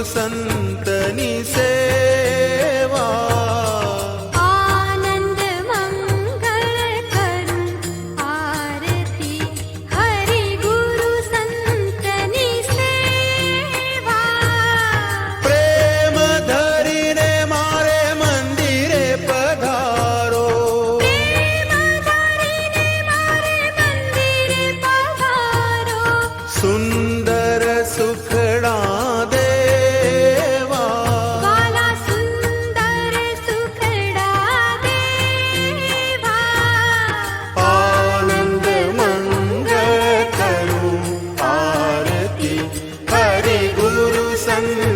સંતની સેવા આનંદ મંગળ કરું આરતી હરિ ગુરુ સંતની સેવા પ્રેમ ધરીને મારે મંદિરે પધારો સુંદર સુખડા દેવા વાલા સુંદર સુખડા દેવા આનંદ મંગળ કરું આરતી હરિ ગુરુ સંત